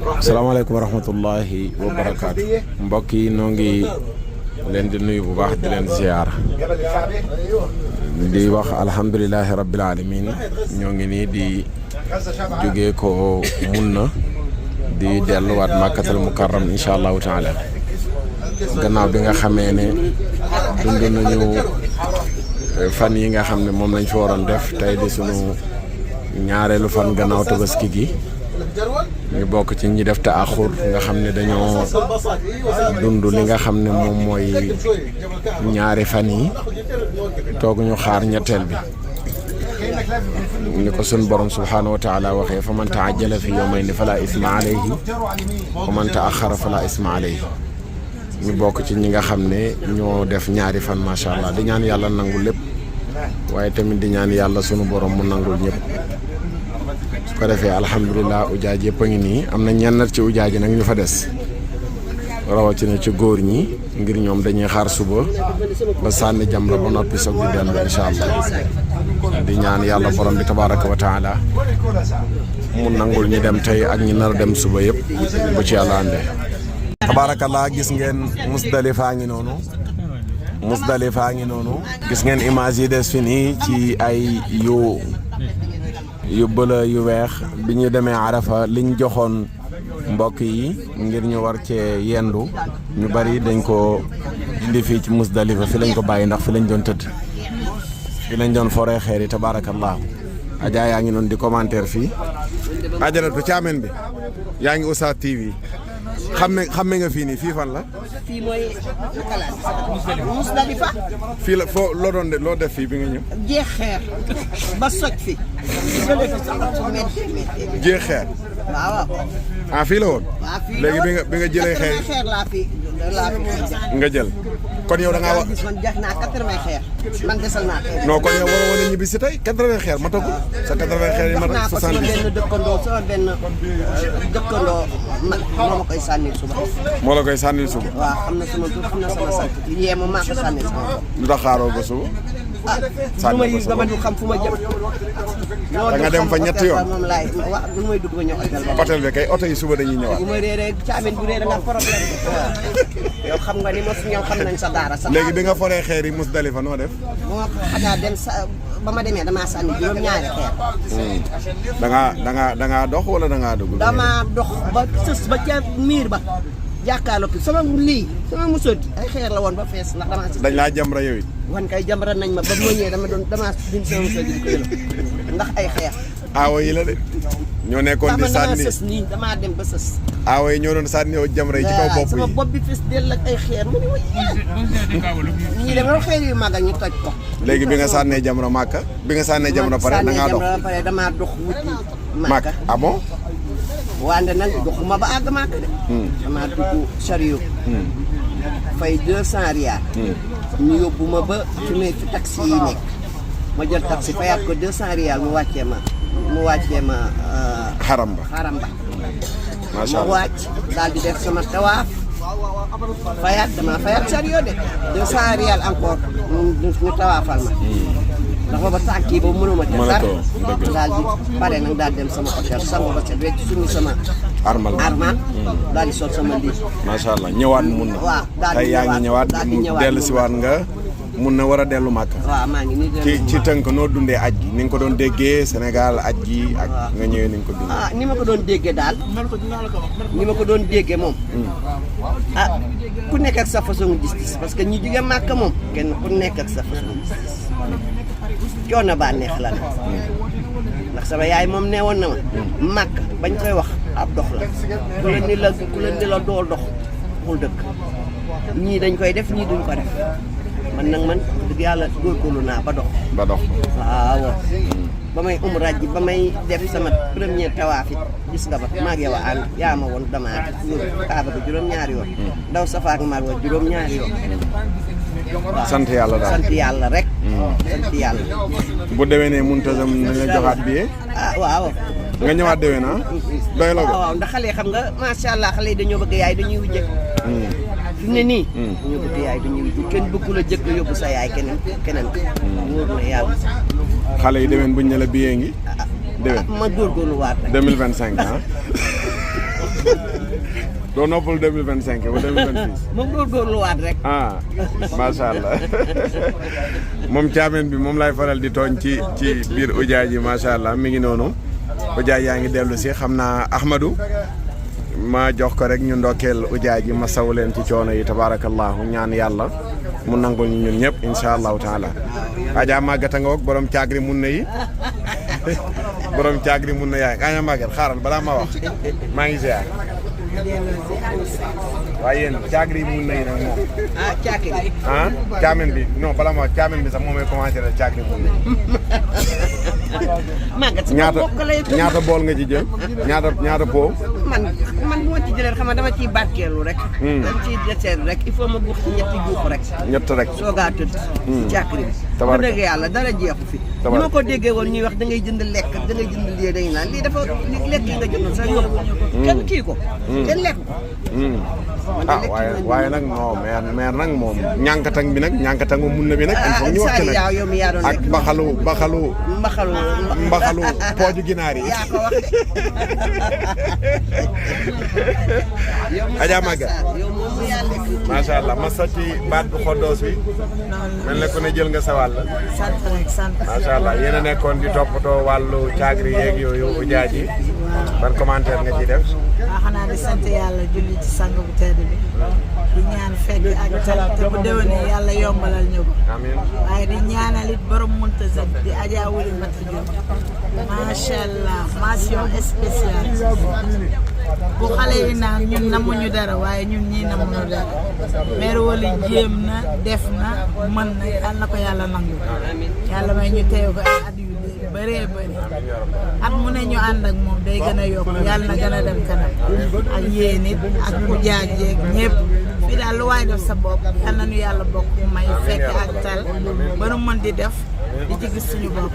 asalaamaaleykum wa rahmatullahi wa barakaatu. mbokk yi noo ngi leen di nuyu bu baax di leen ziyaara di wax alhamdulilahi rabbil alamin ñoo ngi nii di jógee ko mun na di delluwaat màkkatal mukarram incha allahu taala gannaaw bi nga xamee ne dund nañu fan yi nga xam ne moom lañ fi waroon def tey di sunu ñaareelu fan gannaaw tabaski gi ñu bokk ci ñi def taaxur nga xam ne dañoo dund li nga xam ne moom mooy ñaari fan yi toog ñu xaar ñetteel bi ni ko sun borom subhaanahu wa taala waxee fa man taajjala fi yawmayni fala isma alayhi wa man taaxara fala isma alayhi ñu bokk ci ñi nga xam ne ñoo def ñaari fan macha allah di ñaan yàlla nangul lépp waaye tamit di ñaan yàlla sunu borom mu nangul ñëpp su ko defee alhamdulilah ujaaj yëpp a ngi nii am na ñenn ci ujaaj nag ñu fa des rawatina ci góor ñi ngir ñoom dañuy xaar suba ba sànni jamra ba noppi soog di dellu incha allah di ñaan yàlla borom bi tabaraka wa taala mu nangul ñi dem tey ak ñi nar a dem suba yëpp bu ci yàlla àndee. tabarakallah gis ngeen Musdalifa ngi noonu Musdalifa ngi noonu gis ngeen image yi des fi nii ci ay yu bëla yu weex bi ñu demee Arafa liñ joxoon mbokk yi ngir ñu war cee yendu ñu bari dañ ko indi fii ci Musdalifa fi lañ ko bàyyi ndax fi lañ doon tëdd fi lañ doon foree xeer yi tabarakallah Adja yaa ngi noonu di commentaire fii ajaratu caamen bi yaa ngi Oustaz TV xamme nga fii nii fii fan la. fii mooy Musdalifa. fii la foo loo def fii bi nga ñëw. jeex xeer ba soj fi. jëlee fi sax métti. jeex xeer. waaw. ah fii la woon. waaw fii léegi bi nga jëlee xeer laa fi nga jël kon yow da ngaa wax. man jeex naa 80 xeer man desal naa xeer. non kon yow waroon na ñibbi si tey 80 xeer ma tagul sa 80 xeer yi ma tag 70. sama benn dëkkandoo man moo ma koy sànnil suba. moo la koy sànnil suba. waaw xam na sama tur xam na sama sant li yéema maa ko sànnil sama bopp. lu tax xaaroo ba suba. sànni ko dama du xam fu ma jëm. da nga dem fa ñetti yoon moom laay wax du may dugg ba ñëw hôtel ba. hôtel bi kay oto yi suba dañuy ñëwaat. bu ma réeree caamin bu réeree nga problème bi. yow xam nga ni mosu ñoom xam nañ sa daara sa. léegi bi nga foree xeer yi Musdalifa noo def. moo xanaa dem sa ba ma demee damaa sànni juróom-ñaari xeer. da ngaa dox wala da ngaa dugg. damaa dox ba sës ba ca miir ba. jàkkaarloo ki sama lii sama musóor ay xeer la woon ba fees ndax damaa. dañ laa jamra yow it. wan kay jamra nañ ma ba mu ñëwee damaa dim sama musóor di ko yëloo ndax ay xeer. aawo yi la de. ñoo nekkoon di sànni damaa sës nii damaa dem ba sës. aawo yi ñoo doon sànni yow jamra yi ci kaw bopp yi. sama bopp bi fees dell ak ay xeer mu ne ma ñii dem loolu xeer yu mag ak ñu toj ko. léegi bi nga sànnee jamra Màkka bi nga sànnee jamra pare da ngaa dox damaa dox wuti Màkka. ah bon. wante nag doxuma ba àgg Màkka de. damaa dugg chariot. fay 200 riyaal. ñu yóbbu ma ba fi taxi yi nekk. ma jël taxi fayaat ko 200 riyaal mu wàccee ma. xaram ba. macha allah ma wàcc daal di def sama tawaaf. damaa fayaat chariot de 200 riyaal encore ñu tawaafal ma. ndax booba tànk yi boobu mënuma ca dara daal di pare nag daal dem sama hôtel sangu ba set wecc suñu sama armal daal di sol sama lii. macha allah ñëwaat mun na. waaw daal di yaa ngi ñëwaat dellu si waat nga mun na war a dellu Màkka. waaw maa ngi nii ci tënk noo dundee aj gi ni nga ko doon déggee Sénégal aj gi ak nga ñëwee ni nga ko dundee. ni ma ko doon déggee daal ni ma ko doon déggee moom ku nekk ak sa façon gis-gis parce que ñi jóge Màkka moom kenn ku nekk ak sa façon gis-gis coono baa neex la nag ndax sama yaay moom nee woon na ma Màkka bañ koy wax ab dox la ku leen ni la doo dox xul dëkk ñii dañ koy def ñii duñ ko def man nag dëgg yàlla góorgóorlu naa ba dox waaw ba may umra ji ba may def sama premier tawaaf it gis nga ba maa ngi yow a ànd yaa ma woon damaa wër Kaaba ba juróom-ñaari yoon daw Safa ak Marwa juróom-ñaari yoon. sant yàlla daal sant yàlla rek. sant yàlla. bu déwénee Muntazam nañ la joxaat billet. waaw. nga ñëwaat déwén doy la ko. waaw ndax xale xam nga macha allah xale yi dañoo bëgg yaay dañuy wujje. fi mu ne nii. dañoo bëgg yaay dañuy wujje kenn bëggu la jëkk yóbbu sa yaay keneen wóor na yàlla. xale yi déwén buñ ne la billet ngi. déwén ma góorgóorluwaat rek. 2025 ah. doo noppal 2025 ba 2026. moom góorgóorluwaat rek. ah macha allah moom caamen bi moom lay faral di tooñ ci biir ujaay ji macha allah mi ngi noonu ujaay yaa ngi dellu si xam naa Ahmadou ma jox ko rek ñu ndokkeel ujaay ji ma saw leen ci coono yi tabarakallahu ñaan yàlla mu nangul ñu ñun ñëpp incha allahu taala. Adja Maguette nga wok borom caagri mun na yi borom caagri mun na yaay Adja Maguette xaaral balaa ma wax maa ngi ziar. waaye yéen caagri mun na yi nag moom. ah caagri. ah caamen bi non bala ma wax caamen bi sax moom mooy commencé la caagri mun na yi. Maguette ñaata bool nga ci jël ñaata po. man bu ma ci jëlee xam nga dama ciy barkeelu rek. dama ciy deseelu rek il faut ma guux ci ñetti guux rek. ñett rek soogaa tëdd. caagri bi. tabaraka bu dëgg yàlla dara jeexu fi. ni ma ko déggee woon ñuy wax da ngay jënd lekk da ngay jënd lii dañuy naan lii dafa lekk yi nga jëndoon sax yóbbu kenn kii ko. kenn lekk ko. ah waaye nag non mais nag moom ñànkatang bi nag ñànkatang mun na bi nag il faut ñu wax ci nag ak mbaxalu pooju ginaar yi. yaa ko wax de. Adja Maguette macha allah masa ci baat bu xoddoos bi mel na ku ne jël nga sa wàll. sant rek sant. macha allah yéen a nekkoon di toppatoo wàllu caagri yeeg yooyu ujaaj yi ban commentaire nga ciy def. waaw xanaa di sant yàlla julli ci sang bu tedd bi di ñaan fekk ak tal te bu déwénee yàlla yombalal ñu ko. amiin waaye di ñaanal it borom Muntazam di Adja Wuli Mata Diop macha allah mention spéciale bu xale yi naan ñun namuñu dara waaye ñun ñii namuñu dara mère Wali jéem na def na mën na yal na ko yàlla nangu yàlla may ñu teew ko ay at yu bëree bëri at mu ne ñu ànd ak moom day gën a yokk yàlla na gën a dem kanam ak yéen it ak ku jaajeeg ñëpp fii daal lu waay def sa bopp yal na nu yàlla bokk may fekk ak tal ba nu mën di def di ci gis suñu bopp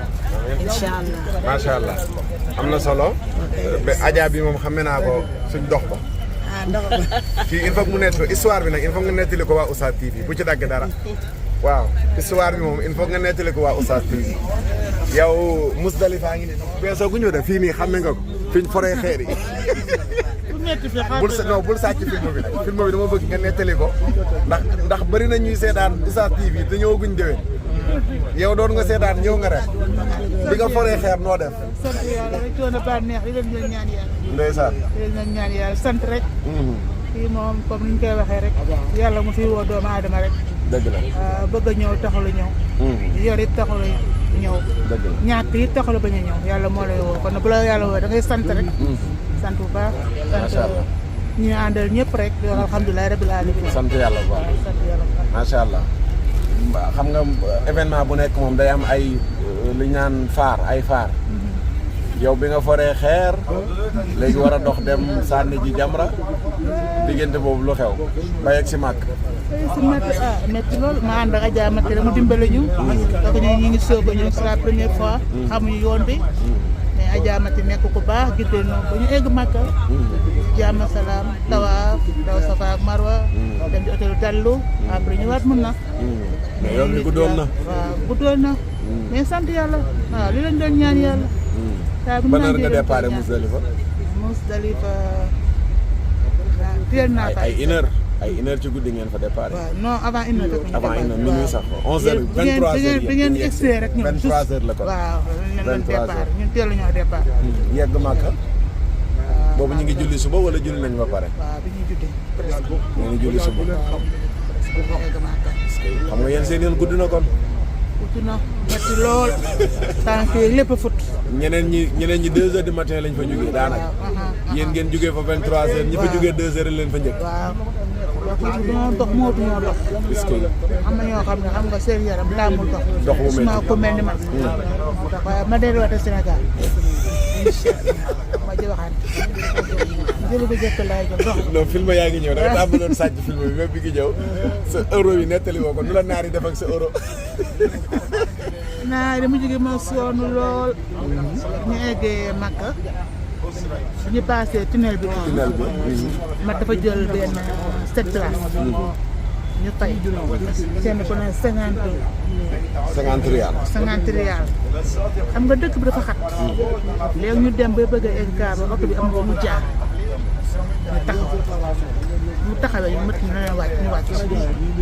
incha allah. macha allah am na solo. ba Adja bi moom xame naa ko suñ dox ko. ah ndox kii il faut mu nekk histoire bi nag il faut nga nettali ko waa Oustaz TV bu ci dagg dara. waaw histoire bi moom il faut nga nettali ko waa Oustaz TV. yow Musdalifa ngi nii peesoo gu ñëw de fii nii xame nga ko fiñ foree xeer yi. bul sàcc film bi nag film bi dama bëgg nga nettali ko ndax bëri na ñuy seetaan Oustaz TV te ñëwaguñ déwén. yow doon nga seetaan ñëw nga rek bi nga foree xeer noo def. sant yàlla rek coono baax neex di leen doon ñaan yàlla. ndeysaan. di leen ñaan yàlla sant rek. fii moom comme ni ñu koy waxee rek. yàlla mu fi woo doomu aadama rek. dëgg la. bëgg a ñëw taxul a ñëw. yor it taxul a ñëw. dëgg la ñàkk it taxul a bañ a ñëw yàlla moo lay woo kon bu la yàlla woo da ngay sant rek. sant bu baax. macha allah sant ñi àndal ñëpp rek di wax alhamdulilah rabbil alamin. sant yàlla bu baax. sant yàlla bu baax. macha allah. xam nga événement bu nekk moom day am ay li ñaan faar ay faar. yow bi nga foree xeer léegi war a dox dem sànni ji jamra diggante boobu lu xew ba yegg si màkk. si métti loolu ma ànd ak Adja Mati rek mu dimbale ñu. donc ñu ngi soog a ñëw c'est la première fois. xamuñu yoon bi. mais Adja Mati nekk ku baax gisee noonu ba ñu egg Makka. jàmm salaam tawaaf daw Safa ak Marwa. dem di hôtel Dallu. après ñëwaat mun na. mais yoon bi guddoon na. waaw guddoon na. mais sant yàlla waaw li leen doon ñaan yàlla. ban heure nga déparé Musdalifa. Musdalifa waaw teel naa fa. ay une heure ci guddi ngeen fa déparé. waaw non avant une heure. avant une heure minuit sax 11h 23h bi ngeen extrait rek ñun 23h la ko. waaw ñun départ ñun teel ñoo départ. yegg Màkka. boobu ñu ngi julli suba wala julli nañ ba pare. waaw bi ñuy julli. ñu ngi julli suba. xam nga yéen seen yoon gudd na kon. gudd na métti lool. tànk yi lépp a fut. ñeneen ñi 2h du matin lañ fa jógee daanaka. yéen ngeen jógee fa 23h ñi fa jógee 2h leen fa njëkk. waaw ñoo dox mootuñoo dox. est-ce que. am na ñoo xam ne xam nga seen yaram daamul dox. dox bu métti ko mel ni man. moo tax waaye ma delluwaatee Sénégal. incha allah ma ji waxaat. jëlu bi jëkk laay jël dox. non film yaa ngi ñëw da nga tàmbaloon sàcc film bi même bi ngi ñëw sa euro yi nettali woo ko nu la naar yi def ak sa euro. naar yi mu jógee ma sonn lool. ñu eggee Makka. ñu passé tunnel bi. tunnel bi. ma dafa jël benn 7 places. ñu fay. kenn ku ne 50. 50 riyal. 50 riyal. xam nga dëkk bi dafa xat. léegi ñu dem ba bëgg a egg Kaaba oto bi am fu mu jaar. ñu taxaw bu taxawee ñu mat ñu ne leen wàcc ñu wàcc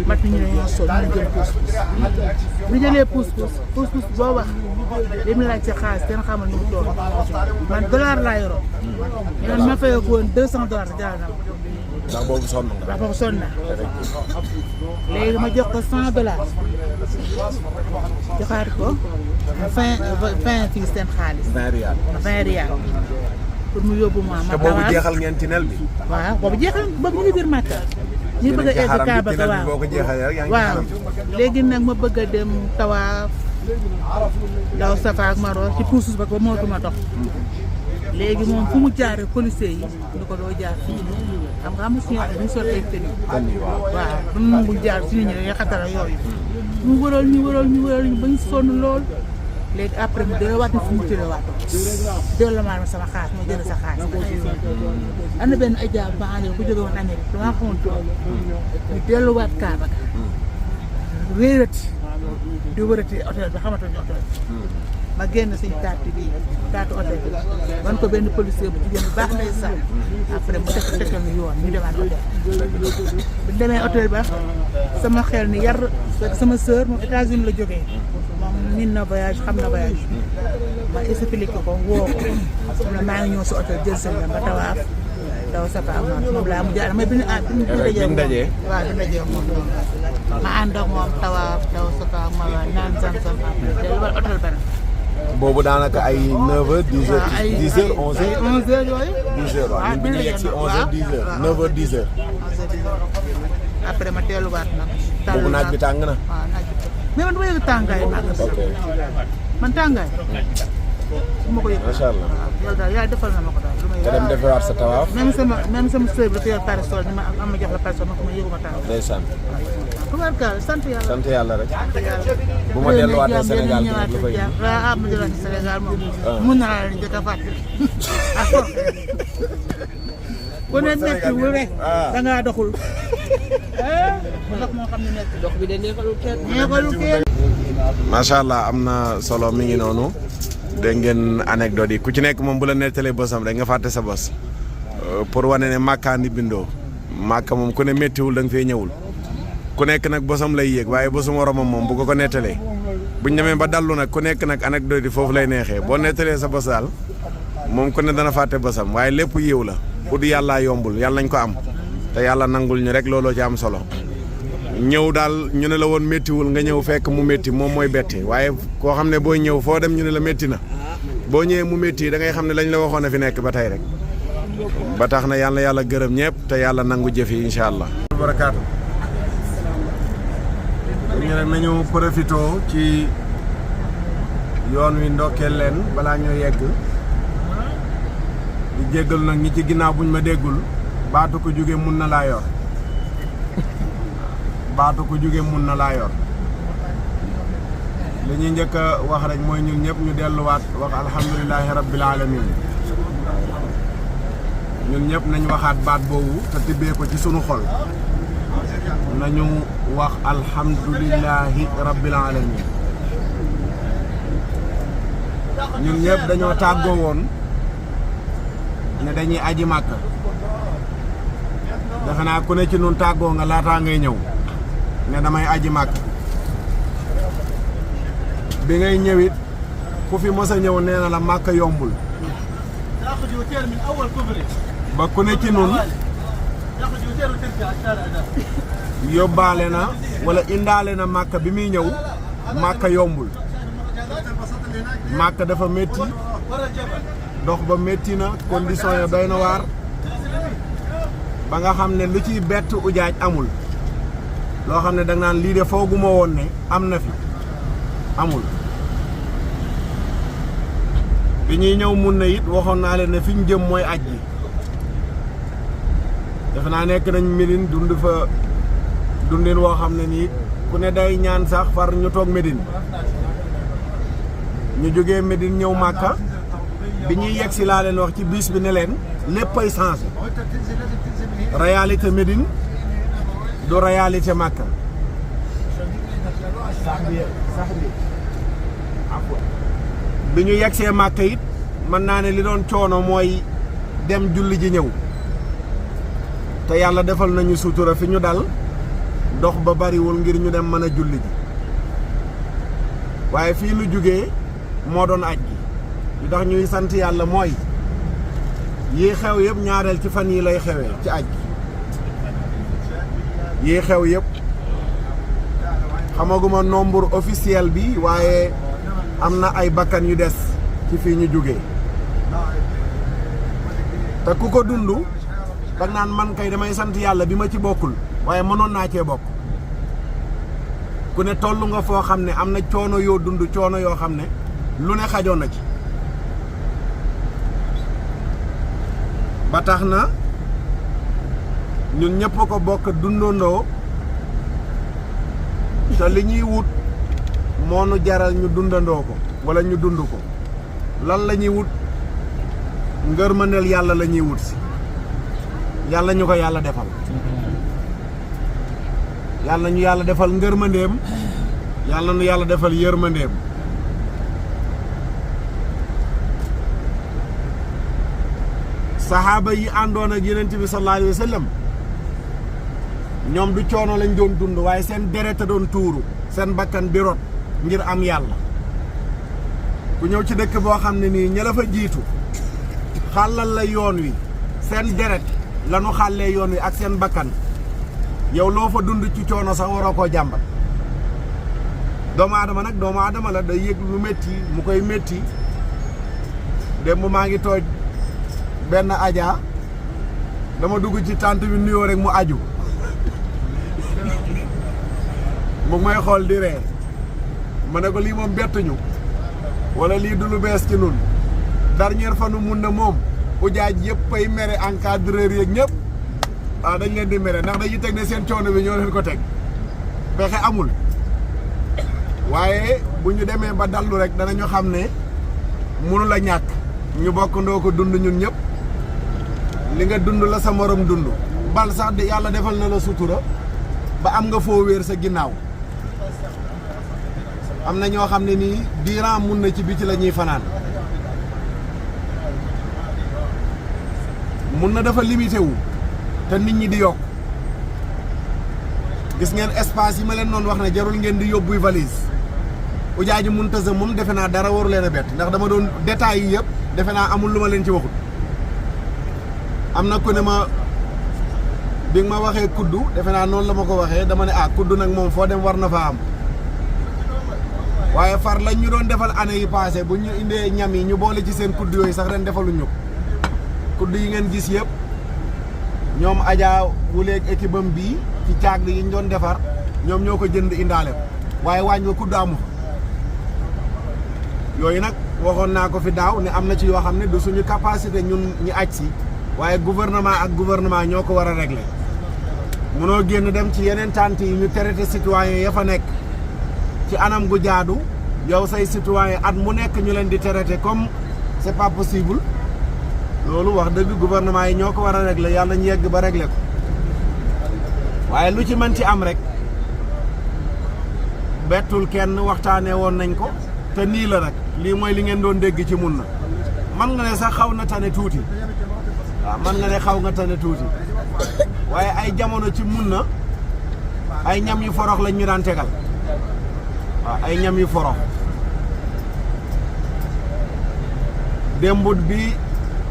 mat ñu dañoo sol ñu jël pousse-pousse bu jëlee pousse-pousse boo wax li mu laaj ci xaalis kenn xamul nu mu toll man dollar laa yoroon man ma fayoo ko woon $200 jaral na ma ndax boobu sonn nga. ndax boobu sonn naa léegi ma jox ko $100 joxaat ko 20 fii seen xaalis 20 rial pour mu yóbbu ma te boobu jeexal ngeen tunnel bi. waaw boobu jeexal boobu ñu ngi biir Makka ñu bëgg a egg Kaaba ga waaw boo ko jeexalee rek yaa ngi waaw léegi nag ma bëgg a dem tawaaf daw Safa ak Marwa ci puusus ba ko mootuma dox léegi moom fu mu jaaree policier yi ñu ko doo jaar fii xam nga am na suñu ñu sol ay tenue waaw du nangu jaar si nit ñi dañuy xatara yooyu ñu wëral ñu bañ sonn lool léegi après mu delloo waat ni fu mu tëddee waat delloo ma sama xaalis ma jënd sa xaalis am na benn aja ba àndal ku jóge woon Amérique damaa xamoon tool ñu delluwaat Kaaba ga wéerati di wërati hôtel bi xamatuñu hôtel ma génn suñu carte hôtel bi wan ko benn policier bu jigéen bu baax ndeysaan après mu tegal ñu yoon ñu demaat hôtel bu ñu demee hôtel ba sama xel ni yar fekk sama sœur moom États-Unis la jógee moom nin na voyage xam na voyage ma expliqué ko woo ko ne maa ngi ñëw si hôtel jël seen ba tawaaf daw Safa ak Marwa moom laa mujj a may bi ñu dajee waaw bi dajee moom ma ànd ak moom tawaaf daw Safa ak Marwa naan Zamzam delluwaat hôtel ba boobu daanaka ay 9h 10h 10h 11h 11h yooyu 10h waaw ñun bi ñu yegg si 11h 10h 9h 10h. après ma delluwaat nag. boobu naaj bi tàng na. waaw naaj bi mais man dama yëg tàngaay man tàngaay. bu ma ko yëg macha allah loolu daal yàlla defal na ma ko daal. nga dem defewaat sa tawaaf. même sama sœur bi dafa yor parasol ni ma am ma jox la parasol ma ko ma yëguma taw. ndeysaan. tubaarkaal sant yàlla. sant yàlla rek. bu ma delluwaatee Sénégal bi lu koy. waaw ma delluwaatee Sénégal moom. mun naa leen njëkk a fàtte. ku ne méttiwul rek. da ngaa doxul. ndox moo xam ne métti. dox bi de neexalul kenn. neexalul kenn. macha allah am na solo mi ngi noonu. dégg ngeen anecdote yi ku ci nekk moom bu la nettalee bosam rek nga fàtte sa bos. pour wane ne Makka ni bindoo. Makka moom ku ne méttiwul da nga fee ñëwul. ku nekk nag bosam lay yéeg waaye bosu moromam moom bu ko nettalee. buñ demee ba dallu nag ku nekk nag anecdote yi foofu lay neexee boo nettalee sa bos daal moom ku ne dana fàtte bosam waaye lépp yiw la. ut yàllaa yombul yàlla nañ ko am. te yàlla nangul ñu rek looloo ci am solo. ñëw daal ñu ne la woon méttiwul nga ñëw fekk mu métti moom mooy bette waaye koo xam ne booy ñëw foo dem ñu ne la métti na boo ñëwee mu métti da ngay xam ne lañ la waxoon a fi nekk ba tey rek ba tax na yàlla gërëm ñëpp te yàlla nangu jëf yi incha allah. barakaatu. ñu ne nañu profité ci yoon wi ndokkeel leen balaa ñoo yegg di jéggal nag ñi ci ginnaaw buñ ma déggul baatu ko jóge mun na laa yor. baatu ko jóge mun na laa yor li ñuy njëkk a wax rek mooy ñun ñëpp ñu delluwaat wax alhamdulilahi rabbil alamin ñun ñëpp nañ waxaat baat boobu te tibbee ko ci sunu xol nañu wax alhamdulilahi rabbil alamin ñun ñëpp dañoo tàggoo woon ne dañuy aji Màkka defe naa ku ne ci nun tàggoo nga laataa ngay ñëw ne damay aji Màkka bi ngay ñëwit ku fi mos a ñëw nee na la Màkka yombul ba ku ne ci nun yóbbaale na wala indaale na Màkka bi muy ñëw Màkka yombul Màkka dafa métti dox ba métti na condition ya doy na waar ba nga xam ne lu ciy bett ujaaj amul loo xam ne da nga naan lii de fooguma woon ne am na fi amul bi ñuy ñëw mun na it waxoon naa leen ne fi ñu jëm mooy aj bi defe naa nekk nañ Médine dund fa dundin woo xam ne nii ku ne day ñaan sax far ñu toog Médine ñu jógee Médine ñëw Màkka bi ñuy yegg si laa leen wax ci bis bi ne leen léppay changé réalité Médine du réalité Màkka bi ñu yegsee Màkka it mën naa ne li doon coono mooy dem julli ji ñëw te te yàlla defal nañu sutura fi ñu dal dox ba bariwul ngir ñu dem mën a julli ji waaye fii nu jógee moo doon aj gi li tax ñuy sant yàlla mooy yii xew yëpp ñaareel ci fan yi lay xewee ci aj gi yii xew yëpp xamaguma nombre officiel bi waaye am na ay bakkan yu des ci fii ñu jógee te ku ko dund dag naan man kay damay sant yàlla bi ma ci bokkul waaye mënoon naa cee bokk ku ne toll nga foo xam ne am na coono yoo dund coono yoo xam ne lu ne xajoon na ci ba tax na ñun ñëpp ko bokk dundandoo te li ñuy wut moo nu jaral ñu dundandoo ko wala ñu dund ko lan la ñuy wut ngërmandeel yàlla la ñuy wut si yàlla ñu ko yàlla defal yàlla ñu yàlla defal ngërmandeem yàlla nu yàlla defal yërmandeem saxaaba yi àndoon ak Yonent bi sallallahu alayhi wa sallam ñoom du coono lañ doon dund waaye seen deret a doon tuuru seen bakkan bi rot ngir am yàlla ku ñëw ci dëkk boo xam ne nii ña la fa jiitu xàllal la yoon wi seen deret lanu xàllee yoon wi ak seen bakkan yow loo fa dund ci coono sax waroo koo jàmbat doomu aadama nag doomu aadama la day yëg lu métti mu koy métti démb maa ngi tooj benn aja dama dugg ci tànt bi nuyoo rek mu aju mu may xool di ree ma ne ko lii moom bettuñu wala lii du lu bees ci nun dernière fanu mun na moom ujaaj yëpp ay mere encadreur yeeg ñëpp waaw dañ leen di mere ndax dañuy teg ne seen coono bi ñoo leen ko teg pexe amul waaye bu ñu demee ba dallu rek danañu xam ne mënu la ñàkk ñu bokkandoo ko dund ñun ñëpp li nga dund la sa morom dund bal sax di yàlla defal na la sutura ba am nga foo wéer sa ginnaaw am na ñoo xam ne nii diiran mun na ci biti la ñuy fanaan mun na dafa limité wu te nit ñi di yokk gis ngeen espace yi ma leen noonu wax ne jarul ngeen di yóbbuy valise Ujaaji Muntazam moom defe naa dara waru leen a bett ndax dama doon détails yi yëpp defe naa amul lu ma leen ci waxut am na ku ne ma bi nga ma waxee kuddu defe naa noonu la ma ko waxee dama ne kuddu nag moom foo dem war na faa am waaye far lañ ñu doon defal année yi passé bu ñu indee ñam yi ñu boole ci seen kuddu yooyu sax ren defaluñ ñu kuddu yi ngeen gis yëpp ñoom Adja wuleeg équipe am bii ci caag yi ñu doon defar ñoom ñoo ko jënd indaale ko waaye waañ nga kuddu amu fa yooyu nag waxoon naa ko fi daaw ne am na ci yoo xam ne du suñu capacité ñun ñu aj si waaye gouvernement ak gouvernement ñoo ko war a régler munoo génn dem ci yeneen tànt yi ñu traité citoyen ya fa nekk ci anam gu jaadu yow say citoyen at mu nekk ñu leen di traité comme c'est pas possible loolu wax dëgg gouvernement yi ñoo ko war a régler yàlla ñu yegg ba régler ko waaye lu ci mën ci am rek bettul kenn waxtaanee woon nañ ko te nii la rek lii mooy li ngeen doon dégg ci mun na man nga ne sax xaw na tane tuuti waaw man nga ne xaw nga tane tuuti waaye ay jamono ci mun na ay ñam yu forox lañ ñu daan tegal waaw ay ñam yu forox démbut bi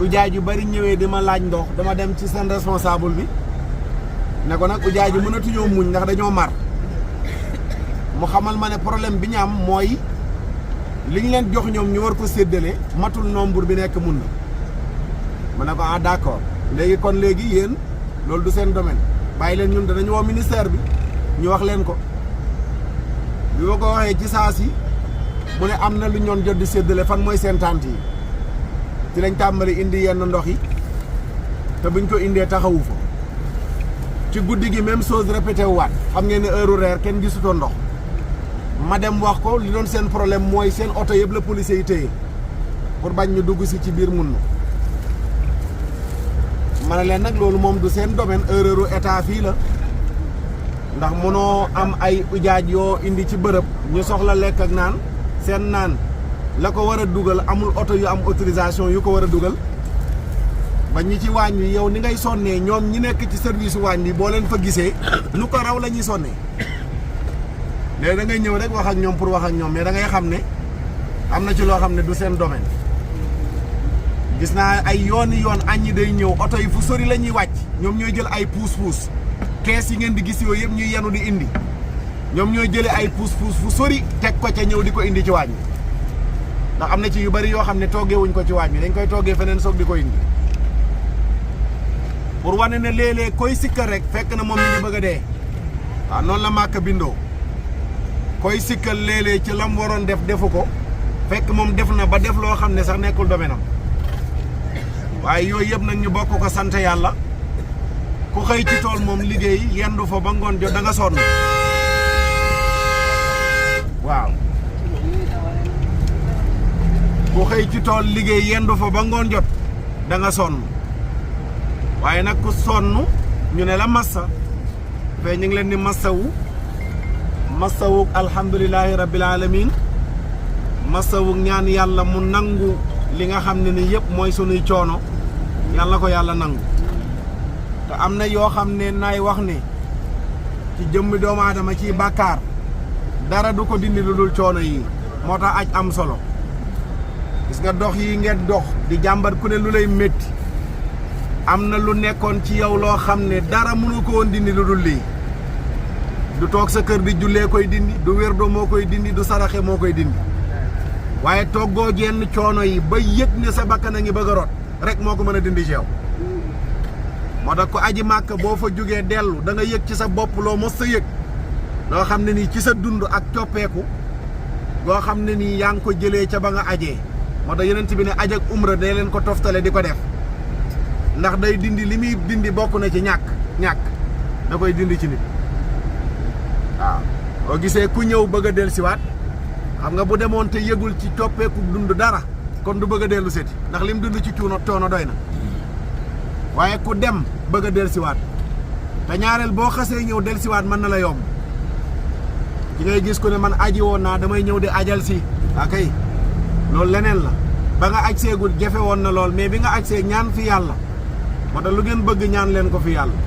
ujaay yu bari ñëwee di ma laaj ndox dama dem ci seen responsable bi ne ko nag ujaay ji mënatuñoo muñ ndax dañoo mar mu xamal ma ne problème bi ñu am mooy li ñu leen jox ñoom ñu war ko séddale matul nombre bi nekk mun na ma ne ko d'accord léegi kon léegi yéen loolu du seen domaine bàyyi leen ñun danañu woo ministère bi ñu wax leen ko bi ma ko waxee ci saa si mu ne am na lu ñoon jot di séddale fan mooy seen tànt yi ci lañ tàmbali indi yenn ndox yi te buñ ko indee taxawu fa ci guddi gi même chose répété waat xam ngeen ne heure reer kenn gisutoo ndox ma dem wax ko li doon seen problème mooy seen oto yëpp la policier yi téye pour bañ ñu dugg si ci biir mun na ma ne leen nag loolu moom du seen domaine erreuru état fii la ndax mënoo am ay ujaaj yoo indi ci bërëb ñu soxla lekk ak naan seen naan la ko war a dugal amul oto yu am autorisation yu ko war a dugal ba ñi ci waañ wi yow ni ngay sonnee ñoom ñi nekk ci service waañ bi boo leen fa gisee lu ko raw la ñuy sonnee léegi da ngay ñëw rek wax ak ñoom pour wax ak ñoom mais da ngay xam ne am na ci loo xam ne du seen domaine gis naa ay yoon añ yi day ñëw oto yi fu sori la ñuy wàcc ñoom ñooy jël ay puus-puus kees yi ngeen di gis yooyu yëpp ñuy yenu di indi ñoom ñooy jëlee ay puus-puus fu sori teg ko ca ñëw di ko indi ci waañ wi ndax am na ci yu bari yoo xam ne toggee wuñ ko ci waañ wi dañ koy toggee feneen soog di ko indi pour wane ne léeg-léeg koy sikkal rek fekk na moom mi ngi bëgg a dee waaw noonu la màkk bindoo koy sikkal léeg-léeg ci lam waroon def defu ko fekk moom def na ba def loo xam ne sax nekkul domaine am waaye yooyu yëpp nag ñu bokk ko sant yàlla ku xëy ci tool moom liggéey yendu fa ba ngoon jot da nga sonn waaw ku xëy ci tool liggéey yendu fa ba ngoon jot da nga sonn waaye nag ku sonn ñu ne la massa fee ñu ngi leen di massawu alhamdulilahi rabbil alamin massawu ñaan yàlla mu nangu li nga xam ne ni yëpp mooy sunuy coono yàlla ko yàlla nangu te am na yoo xam ne naay wax ne ci jëmmi doomu aadama ci bàkkaar dara du ko dindi lu dul coono yi moo tax aj am solo gis nga dox yi ngeen dox di jàmbat ku ne lu lay métti am na lu nekkoon ci yow loo xam ne dara mënu ko woon dindi lu dul lii du toog sa kër di jullee koy dindi du wérdo moo koy dindi du saraxe moo koy dindi waaye toggoo jenn coono yi ba yëg ne sa bakkan a ngi bëgg a rot rek moo ko mën a dindi ci yow moo tax ko aji màkk boo fa jógee dellu da nga yëg ci sa bopp loo mos sa yëg loo xam ne nii ci sa dund ak coppeeku goo xam ne nii yaa ngi ko jëlee ca ba nga ajee moo tax yonent bi ne aj ak umra day leen ko toftale di ko def ndax day dindi li muy dindi bokk na ci ñàkk da koy dindi ci nit waaw boo gisee ku ñëw bëgg a dellusiwaat xam nga bu demoon te yëgul ci coppeeku dund dara kon du bëgg a dellu seeti ndax lim dund ci coono doy na waaye ku dem bëgg a dellusiwaat te ñaareel boo xasee ñëw dellusiwaat mën na la yomb ci ngay gis ku ne man aji woon naa damay ñëw di ajal si akay loolu leneen la ba nga aj seegul jafe woon na lool mais bi nga aj see ñaan fi yàlla moo tax lu ngeen bëgg ñaan leen ko fi yàlla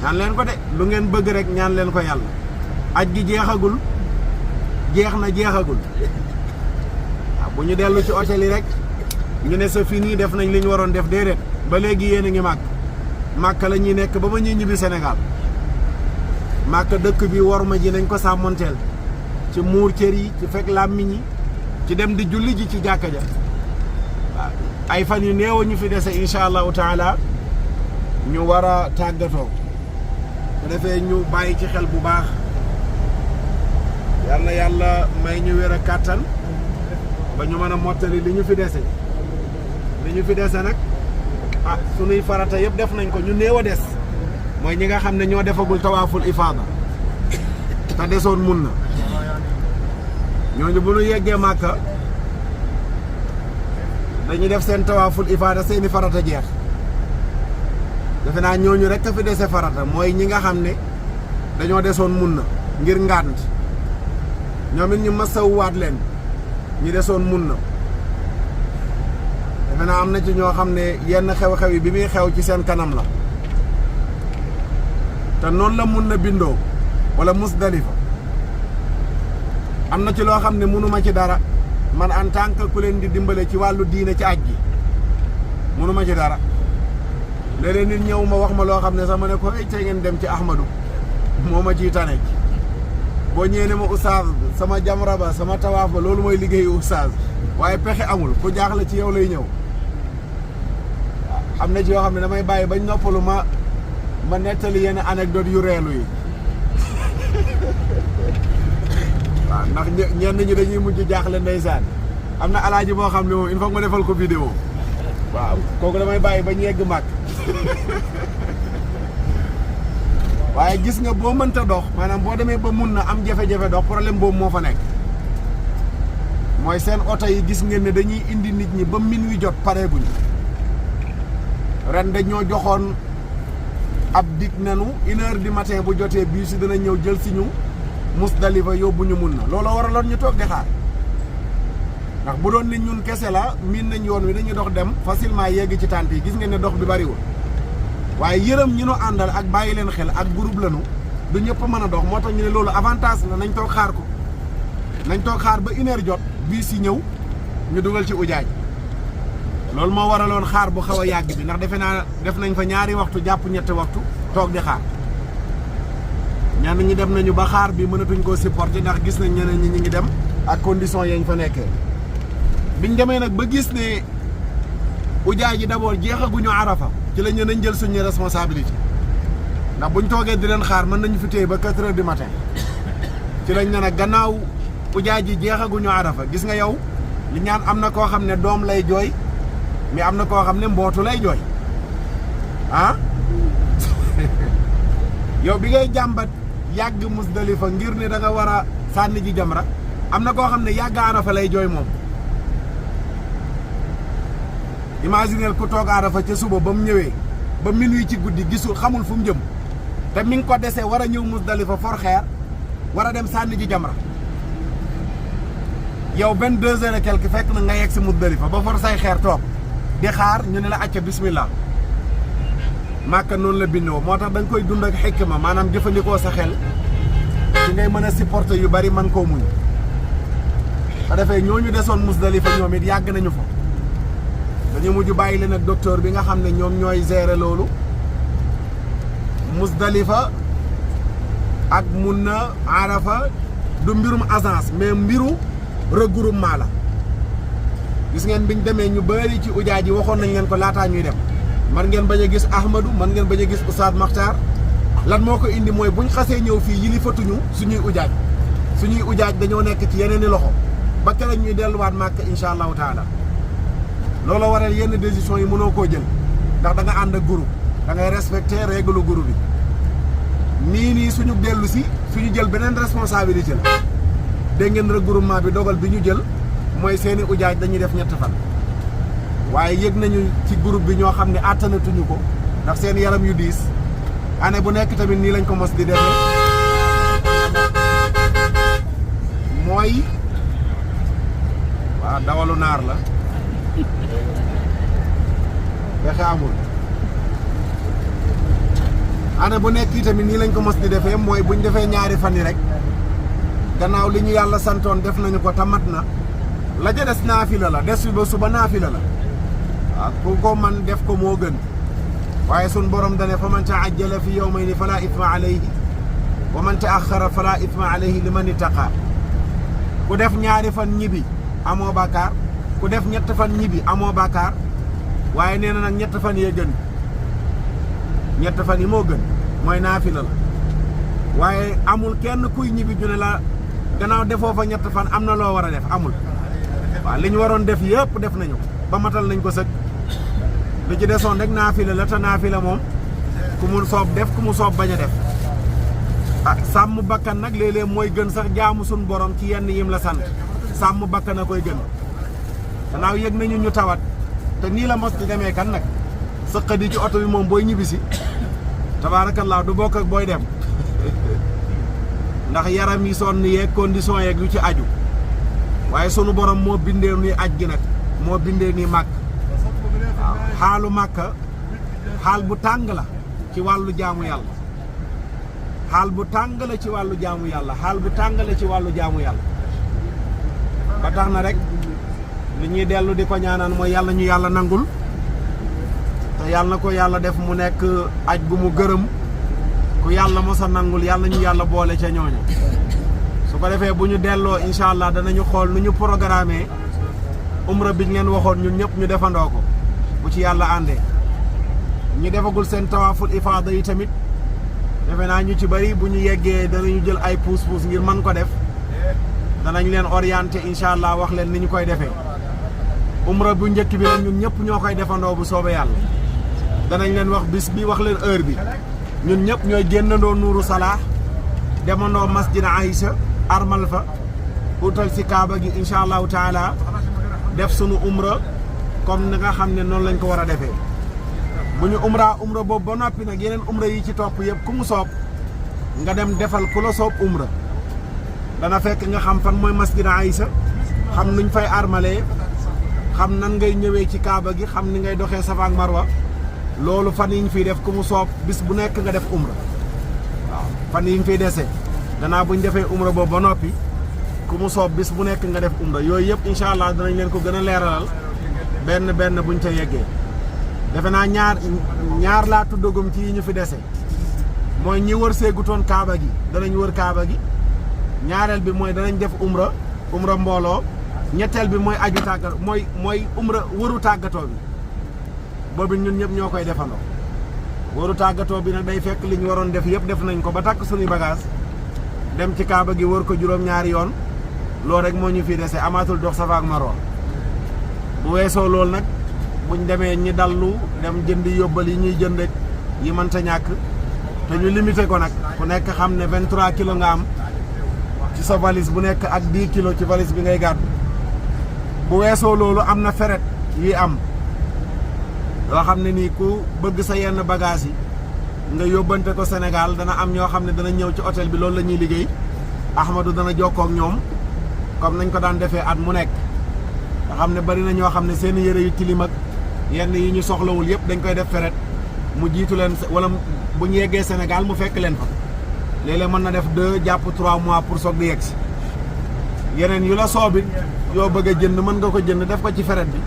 ñaan leen ko de lu ngeen bëgg rek ñaan leen ko yàlla aj gi jeexagul jeex na jeexagul waaw bu ñu dellu ci hôtel yi rek ñu ne sa fii nii def nañ li ñu waroon def déedéet ba léegi yéen a ngi màkk la ñuy nekk ba ma ñuy ñibbi Sénégal màkk dëkk bi worma ji nañ ko sàmmonteel ci muur cër yi ci fekk làmmiñ yi ci dem di julli ji ci jàkka ja waaw ay fan yu néew ñu fi dese incha allahu taala ñu war a tàggatoo bu defee ñu bàyyi ci xel bu baax yal na yàlla may ñu wér a kàttan ba ñu mën a mottali li ñu fi dese nag ah sunuy farata yëpp def nañ ko ñu néew a des mooy ñi nga xam ne ñoo defagul tawaaful ifaada te desoon mun na ñooñu bu ñu yeggee Màkka dañuy def seen tawaaful ifaada seeni farata jeex defe naa ñooñu rek a fi dese farata mooy ñi nga xam ne dañoo desoon mun na ngir ngànt ñoom it ñu masawuwaat leen ñi desoon mun na defe naa am na ci ñoo xam ne yenn xew-xew yi bi muy xew ci seen kanam la te noonu la mun na bindoo wala Musdalifa am na ci loo xam ne mënuma ci dara man en tant que ku leen di dimbale ci wàllu diine ci aj gi mënuma ci dara léeg-léeg nit ñëw ma wax ma loo xam ne sax ma ne ko ay tey ngeen dem ci Ahmadou moo ma ciy tane boo ñëwee ne ma oustaz sama jamra ba sama tawaaf ba loolu mooy liggéeyu oustaz waaye pexe amul ku jaaxle ci yow lay ñëw am na ci yoo xam ne damay bàyyi bañ noppalu ma nettali yenn anecdote yu reelu yi waaw ndax ñenn ñi dañuy mujj jaaxle ndeysaan am na alaaji boo xam ne moom il faut nga defal ko vidéo waaw kooku damay bàyyi ba ñu yegg màgg waaye gis nga boo mënta dox maanaam boo demee ba mun na am jafe-jafe dox problème boobu moo fa nekk mooy seen oto yi gis ngeen ne dañuy indi nit ñi ba minuit jot pareeguñ ren dañoo joxoon ab dig nanu 1h du matin bu jotee bii si dana ñëw jël si ñu Musdalifa yóbbu ñu mun na loolu waraloon ñu toog di xaar ndax bu doon ni ñun kese la miin nañ yoon wi dañuy dox dem facilement yegg ci tànt yi gis ngeen ne dox bi bariwul waaye yërëm ñi nu àndal ak bàyyi leen xel ak groupe lanu du ñëpp mën a dox moo tax ñu ne loolu avantage la nañ toog xaar ko nañ toog xaar ba 1h jot bii si ñëw ñu dugal ci ujaaj loolu moo waraloon xaar bu xaw a yàgg bi ndax defe naa def nañ fa 2 waxtu jàpp 3 waxtu toog di xaar ñenn ñi dem nañu ba xaar bi mënatuñ koo supporter ndax gis nañ ñeneen ñi ñu ngi dem ak condition yañ fa nekkee biñ demee nag ba gis ne ujaaj yi d'abord jeexaguñu arafa ci la ñu nañ jël suñu responsabilité ndax buñ toogee di leen xaar mën nañu fi téye ba 4 heures du matin ci lañ ne nag gannaaw ujaaj yi jeexaguñu arafa gis nga yow li ñaan am na koo xam ne doom lay jooy mais am na koo xam ne mbootu lay jooy ah yow bi ngay jàmbat yàgg Musdalifa ngir ne da nga war a sànni ji jamra am na koo xam ne yàgg arafa lay jooy moom imagineel ku toog arafa ca suba ba mu ñëwee ba minuit ci guddi gisul xamul fu mu jëm te mi ngi ko desee war a ñëw Musdalifa for xeer war a dem sànni ji jamra yow 22 heures et quelque fekk na nga yegg si Musdalifa ba for say xeer toog di xaar ñu ne la acca bismillah Màkka noonu la bindoo moo tax da nga koy dund ak xikma maanaam jëfandikoo sa xel ci ngay mën a supporter yu bari man koo muñ te defee ñooñu desoon Musdalifa ñoom it yàgg nañu fa dañu mujj bàyyi leen ak docteur bi nga xam ne ñoom ñooy gérer loolu Musdalifa ak mun na Arafa du mbirum agence mais mbiru regroupement la gis ngeen biñ demee ñu bëri ci ujaaj yi waxoon nañ leen ko laataa ñuy dem man ngeen bañ a gis Ahmadou man ngeen bañ a gis Oustaz Makhtar lan moo ko indi mooy buñ xasee ñëw fii yilifatuñu suñuy ujaaj dañoo nekk ci yeneen i loxo ba keroog ñuy delluwaat Màkka incha allahu taala looloo waral yenn décision yi mënoo koo jël ndax da nga ànd ak groupe da ngay respecter règle groupe bi nii suñu dellu si suñu jël beneen responsabilité la dégg ngeen regroupement bi dogal bi ñu jël mooy seeni ujaaj dañuy def 7 fan waaye yëg nañu ci groupe bi ñoo xam ne àttanatuñu ko ndax seen yaram yu diis année bu nekk tamit nii lañ ko mos di defee mooy waaw dawalu naar la fexe amul année bu nekk yi tamit nii lañ ko mos di defee mooy buñ defee 2 fan yi rek gannaaw li ñu yàlla santoon def nañu ko tamat na la ca des naafila la des fi ba suba naafila la waaw ku ko man def ko moo gën waaye sun borom dane fa man taajjala fi yawmayni fala ithma alayhi wa man taaxara fala ithma alayhi liman ittaqa ku def 2 fan ñibbi amoo bàkkaar ku def 7 fan ñibbi amoo bàkkaar waaye nee na nag 7 fan yee gën 7 fan yi moo gën mooy naafila la waaye amul kenn kuy ñibbi ju ne la gannaaw defoo fa 7 fan am na loo war a def amul waaw li ñu waroon def yëpp def nañu ba matal nañ ko sëg li ci desoon rek naafila la te naafila moom ku mu soob def ku mu soob bañ a def ah sàmm bakkan nag léeg-léeg mooy gën sax jaamu suñ borom ci yenn yim la sant sàmm bakkan a koy gën gannaaw yëg nañu ñu tawat te nii la mos di demee kan nag sëqadi ci oto bi moom booy ñibbisi tabaarakallaa du bokk ak booy dem ndax yaram yi sonn yeeg condition yeeg yu ci aju waaye sunu borom moo bindee nuy aj gi nag moo bindee nii màkk waaw xaalu màkka xaal bu tàng la ci wàllu jaamu yàlla xaal bu tàng la ci wàllu jaamu yàlla xaal bu tàng la ci wàllu jaamu yàlla ba tax na rek li ñuy dellu di ko ñaanaan mooy yàlla ñu yàlla nangul te yàlla na ko yàlla def mu nekk aj bu mu gërëm ku yàlla mos a nangul yàlla ñu yàlla boole ca ñooña su ko defee bu ñu delloo incha allah danañu xool nu ñu programmé umra bi ñu leen waxoon ñun ñëpp ñu defandoo ko bu ci yàlla àndee ñu defagul seen tawaaful ifaada yi tamit defe naa ñu ci bëri bu ñu yeggee danañu jël ay puus-puus ngir mën ko def danañ leen orienté incha allah wax leen ni ñu koy defee umra bu njëkk bi nag ñun ñëpp ñoo koy defandoo bu soobee yàlla danañ leen wax bis bi wax leen heure bi ñun ñëpp ñooy génnandoo Nuuru Salaax demandoo masjid Aïcha armal fa utal si kaaba gi incha allahu taala def sunu umra comme ni nga xam ne noonu lañ ko war a defee bu ñu umra boobu ba noppi nag yeneen umra yi ci topp yëpp ku mu soob nga dem defal ku la soob umra dana fekk nga xam fan mooy masjid Aïcha xam nuñ fay armalee xam nan ngay ñëwee ci kaaba gi xam ni ngay doxee Safa ak Marwa loolu fan yi ñu fiy def ku mu soob bis bu nekk nga def umra waaw fan yi ñu fiy dese gannaaw buñ defee umra boobu ba noppi ku mu soob bis bu nekk nga def umra yooyu yëpp incha allah danañ leen ko gën a leeralal benn buñ ca yeggee defe naa ñaar laa tuddagum ci yi ñu fi dese mooy ñi wër seegutoon kaaba gi danañ wër kaaba gi ñaareel bi mooy danañ def umra mbooloo ñetteel bi mooy aju tàggat mooy umra wëru tàggatoo bi boobu ñun ñëpp ñoo koy defandoo wëru tàggatoo bi nag day fekk li ñu waroon def yëpp def nañ ko ba takk suñuy bagage dem ci kaaba gi wër ko juróom-ñaari yoon loolu rek moo ñu fi dese amaatul dox Safa ak Marwa bu weesoo loolu nag buñ demee ñi dallu dem jëndi yóbbal yi ñuy jënd yi mënta ñàkk te ñu limité ko nag ku nekk xam ne 23 kilos nga am ci sa valise bu nekk ak 10 kilos ci valise bi ngay gàddu bu weesoo loolu am na feret yi am yoo xam ne nii ku bëgg sa yenn bagage yi nga yóbbante ko Sénégal dana am ñoo xam ne dana ñëw ci hôtel bi loolu la ñuy liggéey Ahmadou dana jokkoo ak ñoom comme nañ ko daan defee at mu nekk nga xam ne bari na ñoo xam ne seen yëre yu tilim ak yenn yi ñu soxlawul yëpp dañ koy def feret mu jiitu leen wala bu ñu yeggee Sénégal mu fekk leen fa léeg-léeg mën na def 2 jàpp 3 mois pour soog di yegg si yeneen yu la soobit yoo bëgg a jënd mën nga ko jënd def ko ci feret bi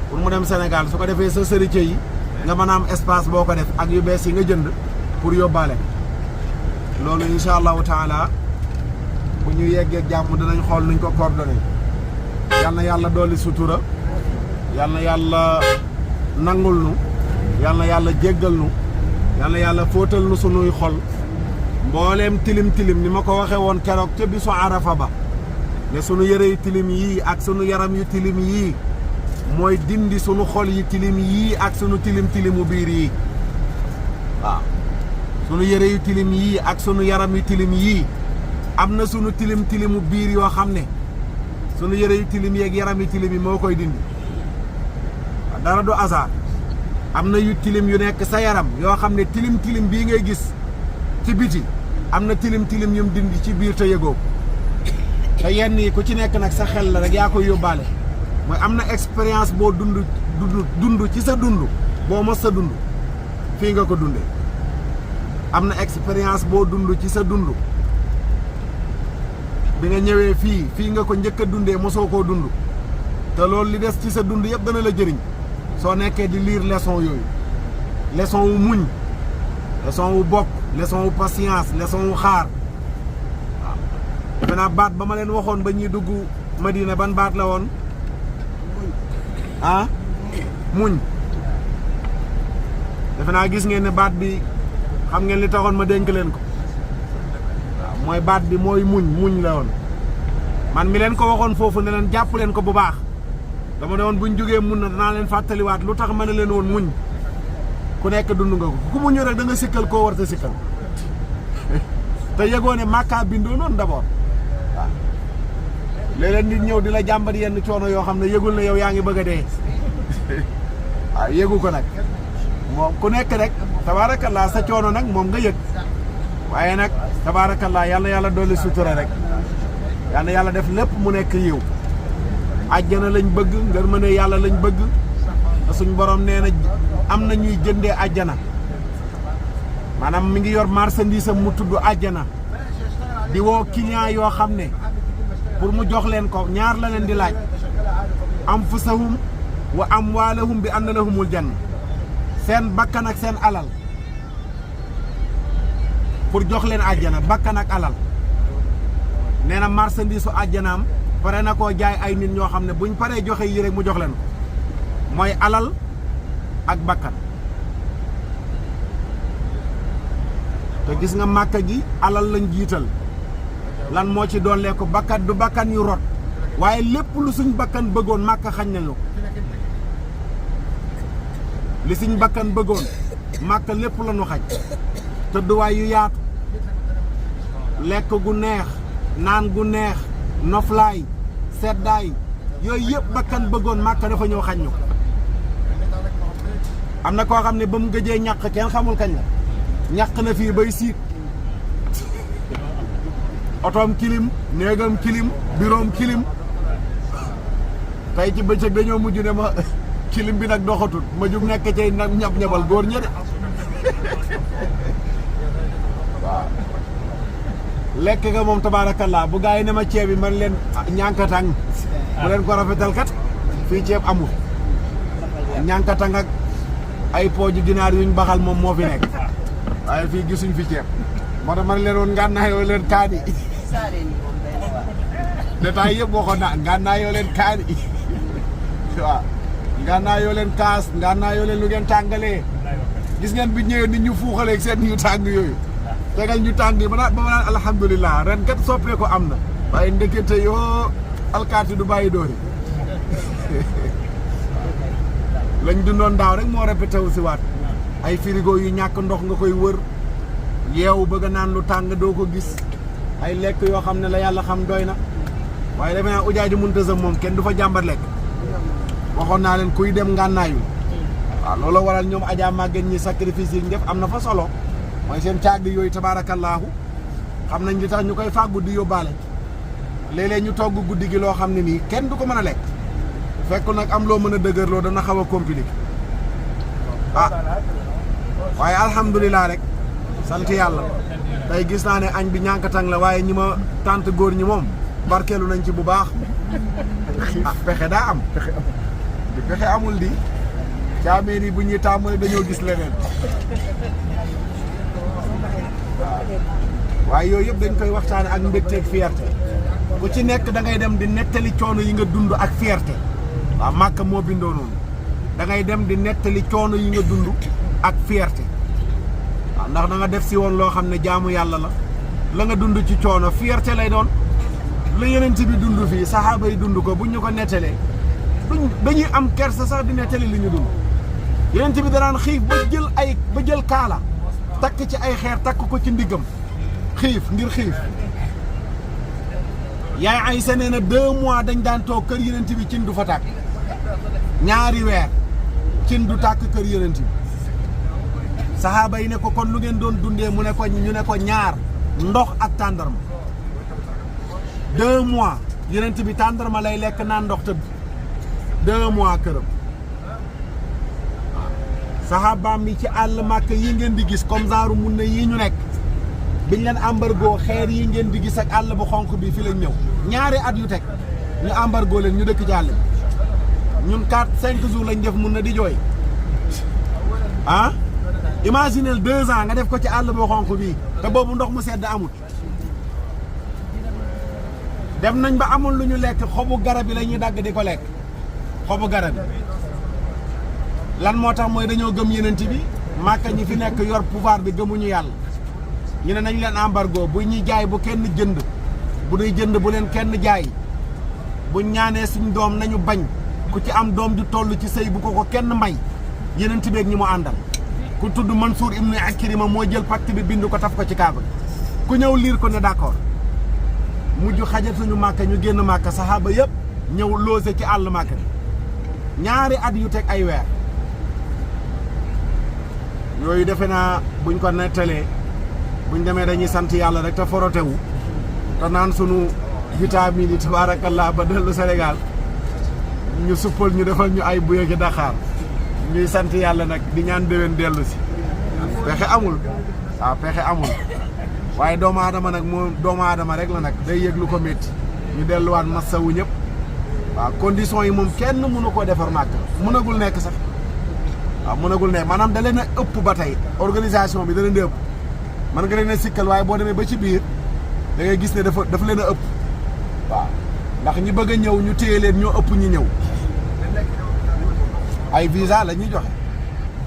pour mu dem Sénégal su ko defee sa sërite yi nga mën a am espace boo ko def ak yu bees yi nga jënd pour yóbbaale loolu incha allahu taala bu ñu yeggee jàmm dinañ xool nuñ ko coordonné yal na yàlla dolli sutura yal na yàlla nangul nu yal na yàlla jéggal nu yal na yàlla fóotal nu sunuy xol mbooleem tilim ni ma ko waxee woon keroog ca bisu Arafa ba ne sunu yëre yu tilim yii ak sunu yaram yu tilim yii mooy dindi sunu xol yi tilim yii ak sunu tilimu biir yi waaw sunu yëre yu tilim yii ak sunu yaram yu tilim yii am na sunu tilimu biir yoo xam ne sunu yëre yu tilim yeeg yaram yu tilim yi moo koy dindi dara du hasard am na yu tilim yu nekk sa yaram yoo xam ne tilim bii ngay gis ci biti am na tilim yum dindi ci biir te yëgoo te yenn yi ku ci nekk nag sa xel la rek yaa koy yóbbaale mooy am na expérience boo dund ci sa dund boo mos sa dund fii nga ko dundee am na expérience boo dund ci sa dund bi nga ñëwee fii nga ko njëkk a dundee mosoo koo dund te loolu li des ci sa dund yëpp dana la jëriñ soo nekkee di lire leçon yooyu leçon wu muñ leçon wu bokk leçon wu patience leçon wu xaar waaw defe naa baat ba ma leen waxoon ba ñuy dugg Madina ban baat la woon muñ defe naa gis ngeen ne baat bi xam ngeen li taxoon ma dénk leen ko waaw mooy baat bi mooy muñ la woon man mi leen ko waxoon foofu ne leen jàpp leen ko bu baax dama ne woon buñ jógee mun na danaa leen fàttaliwaat lu tax ma ne leen woon muñ ku nekk dund nga ko ku muñu rek da nga sikkal koo war ta sikkal te yëgoo ne Makka bindoo noonu d'abord waaw léeg-léeg nit ñëw di la jàmbat yenn coono yoo xam ne yëgul na yow yaa ngi bëgg a dee waaw yëgu ko nag moom ku nekk rek tabaarakallaa sa coono nag moom nga yëg waaye nag tabaarakallaa yàlla dolli sutura rek yàlla def lépp mu nekk yiw àjjana lañ bëgg ngërmande yàlla lañ bëgg te suñ borom nee na am na ñuy jëndee àjjana maanaam mi ngi yor marchandise mu tudd àjjana di woo client yoo xam ne pour mu jox leen ko ñaar la leen di laaj anfusahum wa amwaalahum bi anna lahumul janna seen bakkan ak seen alal pour jox leen àjjana bakkan ak alal nee na marchandise su àjjanaam pare na koo jaay ay nit ñoo xam ne buñ paree joxe yi rek mu jox leen ko mooy alal ak bakkan te gis nga màkka gi alal lañ jiital lan moo ci doole ko bakkan du bakkan yu rot waaye lépp lu suñ bakkan bëggoon màkka xañ nañu ko li suñ bakkan bëggoon màkka lépp la ñu xaj tëdduwaay yu yaatu lekk gu neex naan gu neex noflaay seddaay yooyu yëpp bakkan bëggoon màkka dafa ñëw xañ ñu ko am na koo xam ne ba mu gëjee ñàq kenn xamul kañ la ñàq na fii bay siit otoom kilim néegam kilim biroom kilim tey ci bëccëg dañoo mujj ne ma kilim bi nag doxatul ma jug nekk cay nag ñab-ñabal góor ña de waaw lekk nga moom tabaarakallaa bu gaa yi ne ma ceeb bi man leen ñànkatang bu leen ko rafetal kat fii ceeb amul ñànkatang ak ay pooju ginaar yuñ baxal moom moo fi nekk waaye fii gisuñ fi ceeb moo tax man leen woon ngànnaayoo leen kaani détail yëpp waxoon naa ngànnaayoo leen kaani waaw ngànnaayoo leen kaas ngànnaayoo leen lu ngeen tàngalee gis ngeen bi ñëwee nit ñu fuuxaleeg seen ñu tàng yooyu tegal ñu tàng yi ba naan alhamdulilah ren kat soppee ko am na waaye ndekete yoo alkaati du bàyyi doori lañ dundoon daaw rek moo répété wu si waat ay frigo yu ñàkk ndox nga koy wër yeewu bëgg a naan lu tàng doo ko gis ay lekk yoo xam ne la yàlla xam doy na waaye defe naa Ujaaju Muntazam moom kenn du fa jàmbat lekk waxoon naa leen kuy dem ngànnaayu waaw loolu waral ñoom Adja Maguette ñi sacrifice yi ñu def am na fa solo mooy seen caag yooyu tabaarakallaahu xam nañ li tax ñu koy fàggu di yóbbaale léeg-léeg ñu togg guddi gi loo xam ne nii kenn du ko mën a lekk fekk nag am loo mën a dëgërloo dana xaw a compliqué ah waaye alhamdulilah rek sant yàlla tey gis naa ne añ bi ñànkatang la waaye ñi ma tànt góor ñi moom barkeelu nañ ci bu baax ah pexe daa am pexe amul di caameen yi bu ñuy tàmbali dañoo gis leneen waaye yooyu yëpp dañ koy waxtaane ak mbégteeg fierté ku ci nekk da ngay dem di nettali coono yi nga dund ak fierté waaw Màkka moo bindoo noonu da ngay dem di nettali coono yi nga dund ak fierté waaw ndax da nga def si woon loo xam ne jaamu yàlla la nga dund ci coono fierté lay doon la yeneen bi dund fii saxaaba yi dund ko buñ ñu ko nettalee dañuy am kersa sax di nettali li ñu dund yeneen bi danaan xiif ba jël kaala takk ci ay xeer takk ko ci ndiggam xiif ngir xiif yaay Aysa nee na 2 mois dañ daan toog kër yeneen bi cin du fa tàkk ñaari weer cin du tàkk kër yeneen bi saxaaba yi ne ko kon lu ngeen doon dundee mu ne ko ñu ne ko ñaar ndox ak tàndarma 2 mois yeneen bi tàndarma lay lekk naan ndox tëdd 2 mois këram saxaabaam yi ci àll màkk yi ngeen di gis comme genre mun na yii ñu nekk biñ leen embargo xeer yi ngeen di gis ak àll bu xonq bi fi lañ ñëw ñaari at yu teg ñu embargo leen ñu dëkk ci àll bi ñun 4-5 jours lañ def mun na di jooy ah imaginez 2 ans nga def ko ci àll bu xonq bii te boobu ndox mu sedd amul dem nañ ba amul lu ñu lekk xobu garab yi la ñuy dagg di ko lekk xobu garab yi lan moo tax mooy dañoo gëm yenent bi Màkka ñi fi nekk yor pouvoir bi gëmuñu yàlla ñu ne nañ leen embargo bu ñuy jaay bu kenn jënd bu ñuy jënd bu leen kenn jaay bu ñaanee suñ doom nañu bañ ku ci am doom di toll ci sëy bu ko kenn may yenent bi ak ñi mu àndal ku tudd Mansour ibnu Akrima moo jël pacte bi bind ko taf ko ci kaaba ku ñëw liir ko ne d'accord mujj xajatuñu Màkka ñu génn Màkka saxaaba yëpp ñëw loose ci àll Màkka ñaari at yu teg ay weer yooyu defe naa buñ ko nettalee buñ demee dañuy sant yàlla rek te forotewu te naan sunu vitamine yi tabaarakallaa ba dellu Sénégal ñu suppal ñu defal ñu ay buye ki Dakar ñuy sant yàlla nag di ñaan déwén dellu si pexe amul waaw pexe amul waaye doomu aadama nag moom doomu aadama rek la nag day yëg lu ko métti ñu delluwaat massawu ñëpp waaw condition yi moom kenn mënu koo defar màkk mënagul nekk sax waaw mënagul nekk maanaam da leen a ëpp ba tey organisation bi da leen di ëpp mën nga leen a sikkal waaye boo demee ba ci biir da ngay gis ne dafa leen a ëpp waaw ndax ñi bëgg a ñëw ñu téye leen ñoo ëpp ñi ñëw ay visa la ñuy joxe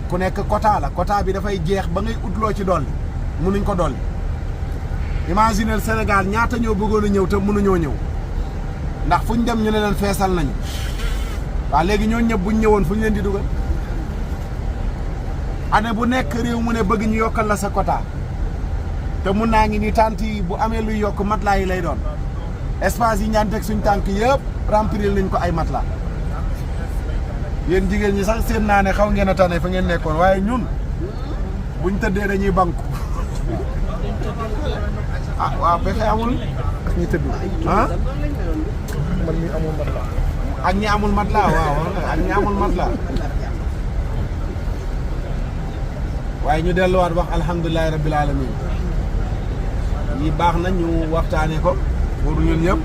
ku nekk quota la quota bi dafay jeex ba ngay utloo ci dolli mënuñ ko dolli imaginer Sénégal ñaata ñoo bëggoon a ñëw te mënuñoo ñëw ndax fu ñu dem ñu ne leen feesal nañu waaw léegi ñoo ñëpp buñ ñëwoon fu ñu leen di dugal année bu nekk réew mu ne bëgg ñu yokkal la sa quota te mun naa ngi ni tànt yi bu amee luy yokk matelas yi lay doon espace yi ñaan teg suñ tànk yëpp remplir nañ ko ay matelas yéen jigéen ñi sax seen naa ne xaw ngeen a tane fa ngeen nekkoon waaye ñun buñ tëddee dañuy banku ah waaw pexe amul ñi tëdd ah man mi amoon matelas ak ñi amul mat la waaw ak ñi amul mat la waaye ñu delluwaat wax alhamdulilahi rabbil alamin yi baax na ñu waxtaane ko pour ñun ñëpp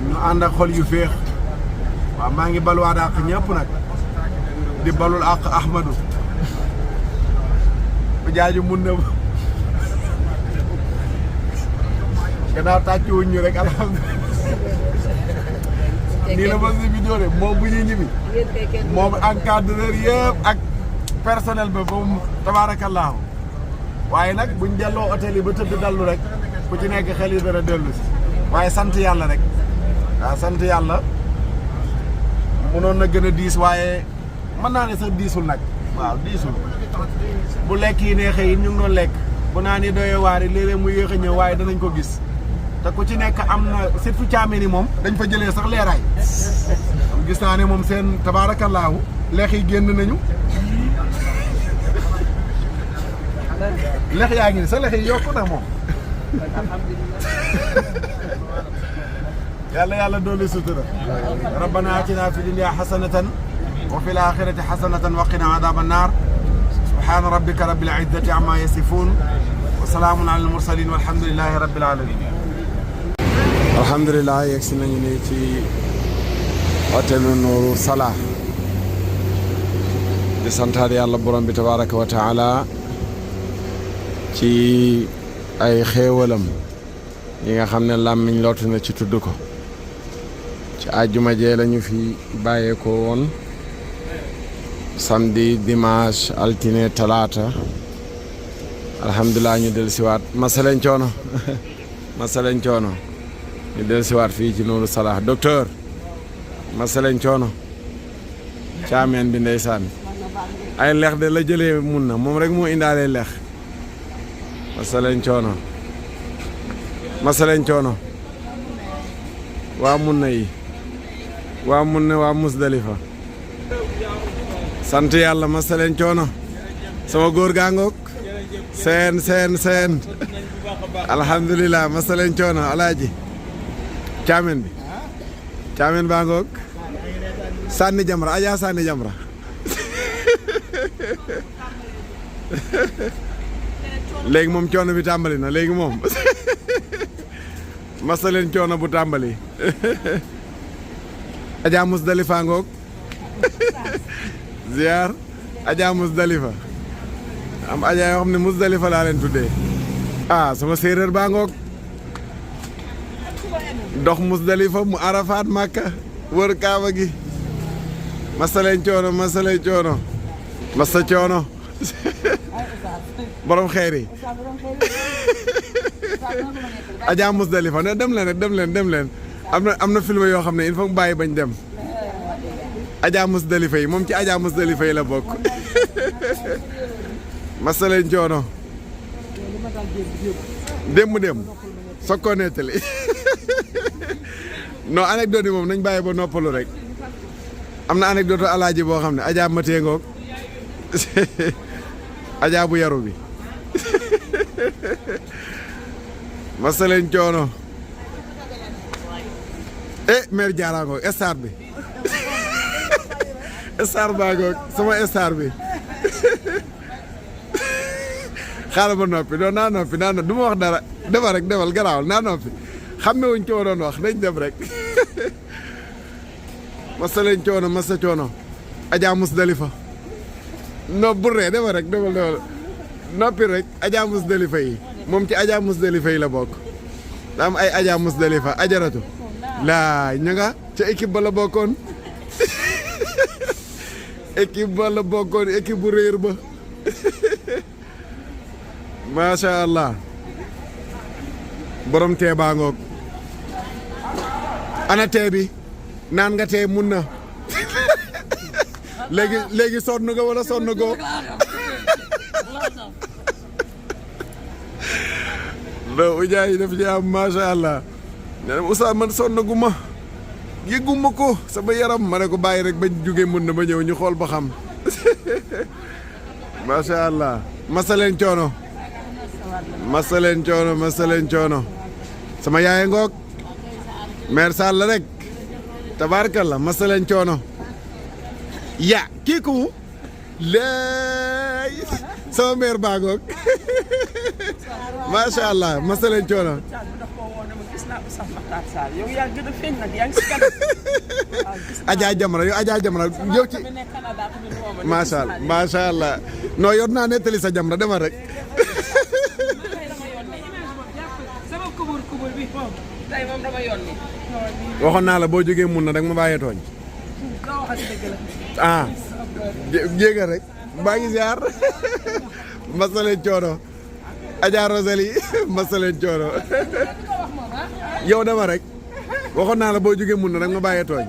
ñu ànd ak xol yu féex waaw maa ngi baluwaat ak ñëpp nag di balul ak Ahmadou bu jaaju mun na gannaaw tàcc wuñ ñu rek alhamdulilah nii la ma si vidéo de moom bu ñuy ñibbi moom encadreur yëpp ak personnel ba moom tabaarakallaahu waaye nag buñ delloo hôtel yi ba tëdd dallu rek ku ci nekk xel yi dara dellu si waaye sant yàlla rek waaw sant yàlla mënoon na gën a diis waaye mën naa ne sax diisul nag waaw diisul bu lekk yi neexee yi ñu ngi doon lekk bu naa ni doyee waar yi léeg-léeg mu yéex a ñëw waaye danañ ko gis te ku ci nekk am na surtout caamee ni moom dañ fa jëlee sax leeraay gis naa ne moom seen tabaarakallaahu leex yi génn nañu leex yaa ngi ni sa leex yi yokku na moom yàlla doole sutura rabbana atina fi dunya hasanatan wa fil akhirati hasanatan wa qina adhaban nar subhana rabbika rabbil izzati amma yasifun wa salamun ala al mursalin walhamdulillahi rabbil alamin alhamdulillah yegsi nañu ni ci hôtelu Nourou Salah di santaat yàlla borom bi tabaraka wa taala ci ay xéewalam yi nga xam ne làmmiñ lootu na ci tudd ko ci àjjuma jee lañu fi bàyyeekoo woon samedi dimanche altine talaata alhamdulilah ñu del siwaat masalañ coono masalañ coono ñu del siwaat fii ci Nourou Salah docteur masalañ coono caameen bi ndeysaan ay lex de la jëlee mun na moom rek moo indaalee lex masalañ coono masalañ coono waa mun na yi waa mun na waa Musdalifa sant yàlla masalañ coono sama góor gaangook seen alhamdulilah masalañ coono alaaji caamen bi caamen baa ngoog sànni jamra ajaa sànni jamra léegi moom coono bi tàmbali na léegi moom masaleen coono bu tàmbali ajaa Musdalifa ngoog ziar ajaa Musdalifa am ajaa yoo xam ne Musdalifa laa leen tuddee ah sama séeréer baa ngoog dox Musdalifa mu Arafaat Makka wër Kaaba gi masaleen coono masaleen coono masa coono borom xeer yi ajaa Musdalifa ne dem leen rek dem leen am na film yoo xam ne il faut mu bàyyi bañ dem ajaa Musdalifa yi moom ci ajaa Musdalifa yi la bokk masaleen coono démb soog koo nettali non anecdote yi moom nañ bàyyi ba noppalu rek am na anecdote alaaji boo xam ne ajaa matee ngoog ajaa bu yaru bi masaleen coono mère Diarra ngoog star bi star baa ngoog sama star bi xaaral ma noppi doon naa noppi du ma wax dara defal rek defal garaawal naa noppi xam ne wuñ coono doon wax nañ dem rek masaleen coono masa coono ajaa Musdalifa no burree defal rek defal noppi rek ajaa Musdalifa yi moom ci ajaa Musdalifa yi la bokk da am ay ajaa Musdalifa ajaratu laa ña nga ca équipe ba la bokkoon équipe ba la bokkoon équipe bu réer ba macha allah borom tee baa ngoog ana tee bi naan nga tee mun na léegi sonn nga wala sonn goo loolu ujaa yi daf ci am macha allah nee na Oustaz man sonn gu ma yëgguma ko sama yaram ma ne ko bàyyi rek bañ jógee mun na ba ñëw ñu xool ba xam macha allah masaleen coono masaleen coono sama yaay ngoog mère Sall rek tabaarkalla masaleen coono ya kii ku léey sama mère baagoog macha allah masaleen coono Adja Jamra yow Adja Jamra yow ci macha allah non yor naa nettali sa Jamra demal rek waxoon naa la boo jógee mun na rek ma bàyyee tooñ ah jéega rek baa ngi ziar masaleen coono Adja Rosalie masaleen coono yow dama rek waxoon naa la boo jógee mun na rek ma bàyyee tooñ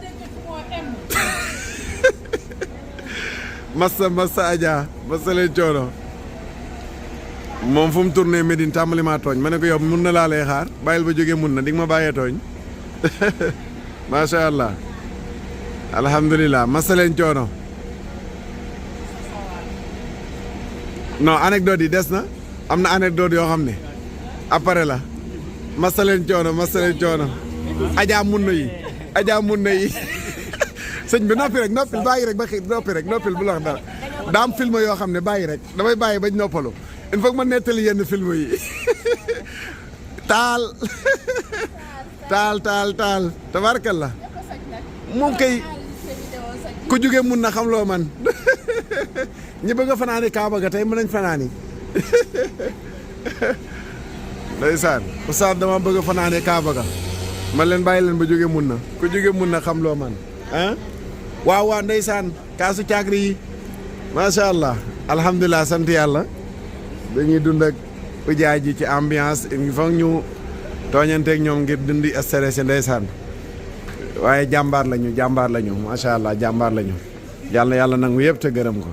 massa Adja masaleen coono moom fu mu tourné Médine tàmbali maa tooñ ma ne ko yow mun na laa lay xaar bàyyil ba jógee mun na di nga ma bàyyee tooñ macha allah alhamdulilah masaleen coono non anecdote yi des na am na anecdote yoo xam ne après la masaleen coono Adja mun na yi sëñ bi noppi rek noppil bàyyi rek ba xëy noppil bu la wax dara daa am film yoo xam ne bàyyi rek damay bàyyi bañ noppalu il faut que ma nettali yenn film yi taal tabaarkalla moom kay ku jóge mun na xam loo man ñi bëgg a fanaani Kaaba ga tey mën nañ fanaani ndeysaan oustaz dama bëgg a fanaani Kaaba ga man leen bàyyi leen ba jóge mun na ku jóge mun na xam loo man ah waaw ndeysaan kaasu caagri yi macha allah alhamdulilah sant yàlla dañuy dund ak ujaay ji ci ambiance il faut ñu tooñanteeg ñoom ngir dundi stress ndeysaan waaye jàmbaar lañu macha allah jàmbaar lañu yàlla nangu yëpp te gërëm ko